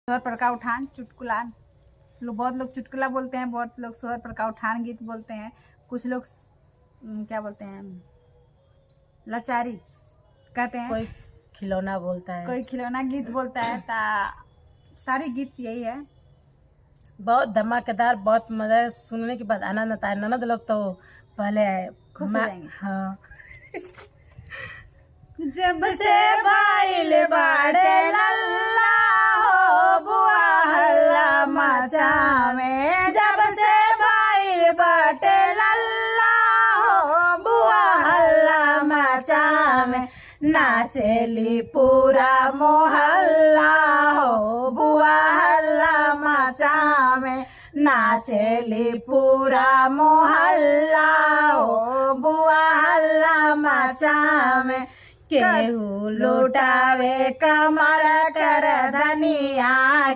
सोहर पर का उठान चुटकुला बहुत लोग चुटकुला बोलते हैं, बहुत लोग सोहर पर का उठान गीत बोलते हैं, कुछ लोग क्या बोलते हैं लाचारी कहते हैं, कोई खिलौना बोलता है, कोई खिलौना गीत बोलता है। सारे गीत यही है। बहुत धमाकेदार, बहुत मजा सुनने के बाद आनंद आता है। ननद लोग तो पहले खुश हो जाएंगे। हाँ। जब से बाइल बाड़े लल्ला हो बुआ हल्ला मचावे, जब से बाइल बाटे लल्ला हो बुआ हल्ला मचावे, नाचेली पूरा मोहल्ला हो बुआ हल्ला मचावे, नाचेली पूरा मोहल्ला हो बुआ हल्ला मचावे। केहू लुटावे कमर कर धनिया,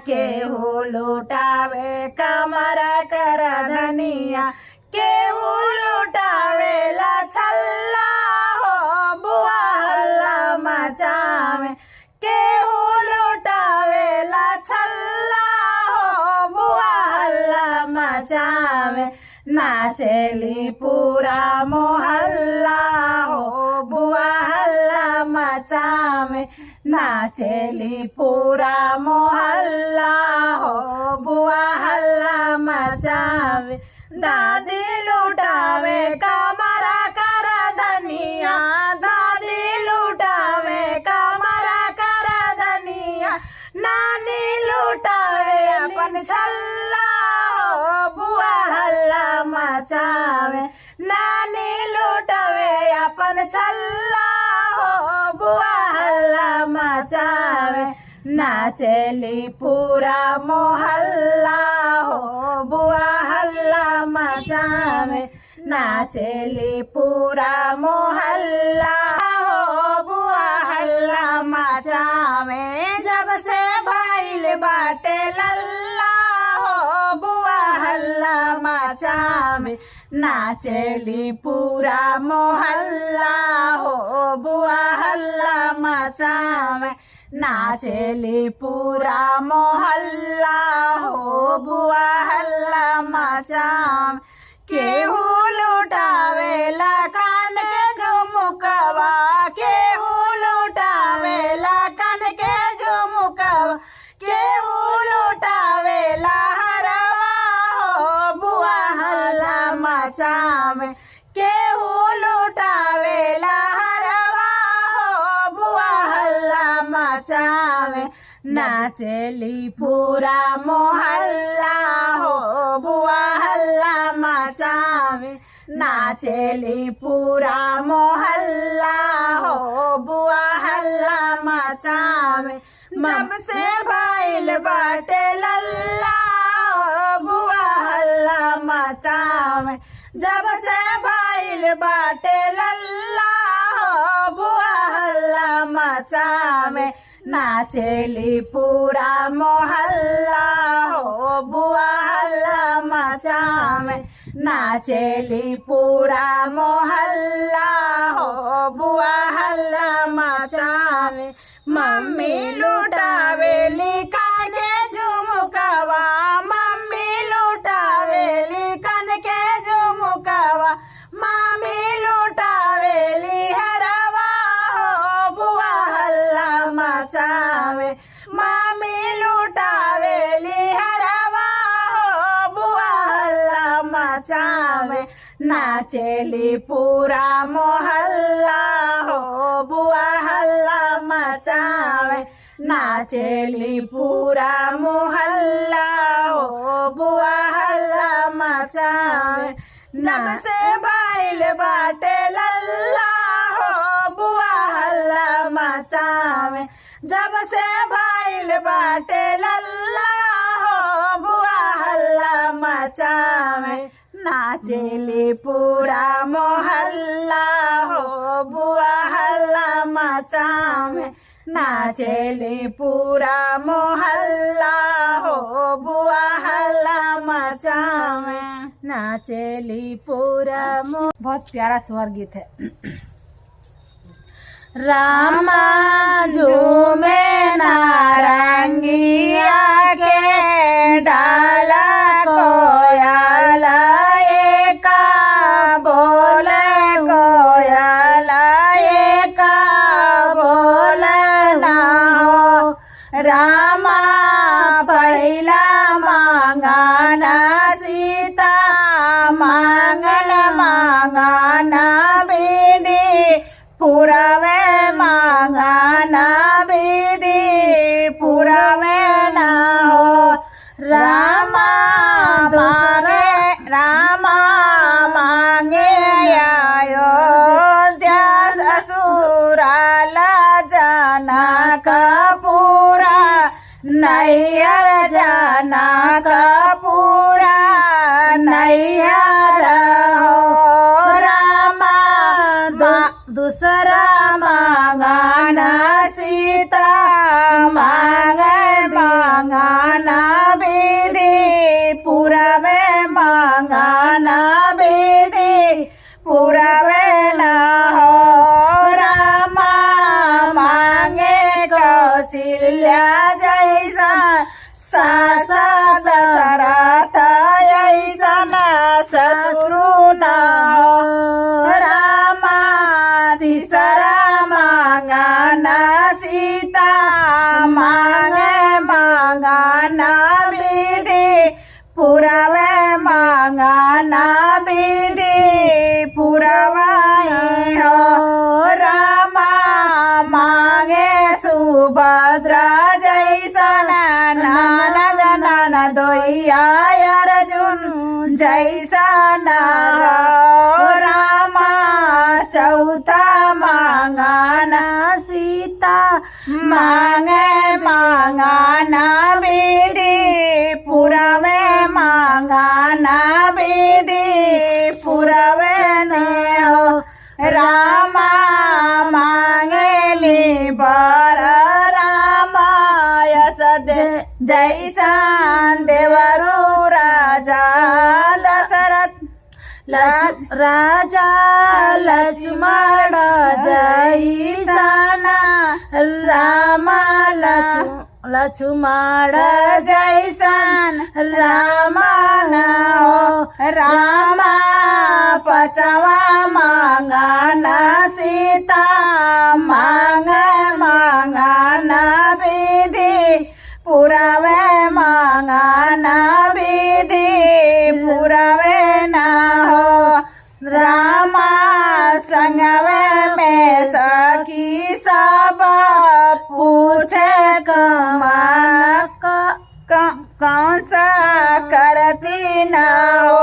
केहू लुटावे कमर कर धनिया, केहू लुटावे ला छल्ला हो बुआ हल्ला मचावे, केहू लुटावे ला छल्ला हो बुआ हल्ला मचावे, नाचेली पूरा मोहल्ला हो बुआ हल्ला मचावे, नाचेली पूरा मोहल्ला हो बुआ हल्ला मचावे। दादी लुटावे कमरा कर धनिया, दादी लुटावे कमरा कर धनिया, नानी लुटावे अपन छल्ला हो बुआ हल्ला मचावे, नानी लुटावे अपन छल्ला हो बुआ हल्ला मचावे, नाचेली पूरा मोहल्ला हो बुआ हल्ला मचावे, नाचेली पूरा मोहल्ला हो बुआ हल्ला मचावे। जब से बाइल बाटे लल्ला हो बुआ हल्ला मचावे, नाचेली पूरा मोहल्ला हो बुआ हल्ला मचावे, नाचेली पूरा मोहल्ला हो बुआ हल्ला मचावे। केहू लुटावे ला कान के झुमकवा, केहू लुटावे ला कान के झुमकवा, केहू लुटावे ला हरवा हो बुआ हल्ला मचावे, केहू लुटावे ला हरवा हो बुआ हल्ला मचावे, नाचेली पूरा मोहल्ला हो बुआ हल्ला मचावे, नाचेली पूरा मोहल्ला हो बुआ हल्ला मचावे। जब से बाइल बाटे लल्ला हो बुआ हल्ला मचावे, जब से बाइल बाटे लल्ला हो बुआ हल्ला मचावे, नाचेली पूरा मोहल्ला हो बुआ हल्ला मचावे, नाचेली पूरा मोहल्ला हो बुआ हल्ला मचावे। मम्मी लुटावेली कान के झुमकवा, मम्मी लुटावेली कान के झुमकवा, मामी लुटावेली हरवा हो बुआ हल्ला मचावे, मामी लुटावेली हरवा हो बुआ हल्ला मचावे, नाचेली पूरा मोहल्ला हो बुआ हल्ला मचावे, नाचेली पूरा मोहल्ला हो बुआ हल्ला मचावे। जब से बाइल बाटे लल्ला हो बुआ हल्ला मचावे, जब से बाइल बाटे लल्ला हो बुआ हल्ला मचावे, नाचेली पूरा मोहल्ला हो बुआ हल्ला मचावे, नाचेली पूरा मोहल्ला हो बुआ हल्ला मचावे, नाचेली पूरा बहुत प्यारा स्वर गीत है। रामा झूमे नारंगिया रामा पहिला मांगना सीता मांगल मांगना विधि पुरावे मांगना विधि पुरावे न हो रामा मांगे अयोध्या ससुराला जनक पूरा नैयर जनक पूरा नैयर हो रामा दूसरा मांगना सीता मांगे मांगना विधि पुरावे मांगना विधि पुरावे न हो रामा मांगे कौशल्या जैसा सास ससुरात ऐसन ससुर न हो रामा तीसरा मांगना सीता मांगे मांगना विधि पुरावे मांगना विधि पुरावे हो रामा मांगे सुभद्रा जैसन ननद ननदोइया अर्जुन जैसन हो रामा चौथा मांगना सीता मांगे मांगना विधि पुरावे मांगना विधि पुरावे न हो रामा मांगेली बर रामा यस जैसन देवरु राजा दशरथ राजा लक्ष्मण जैसन रामा लक्ष्मण जैसन रामा न हो रामा पचवा मांगना सीता मांगे मांगना विधि पुरावे मांगना विधि पुरावे न हो रामा संगवे में सखी सब पूछे कौन सा करती न हो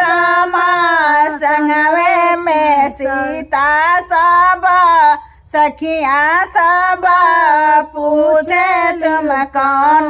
रामा संगवे में सीता सब सखियाँ सब पूछे तुम कौन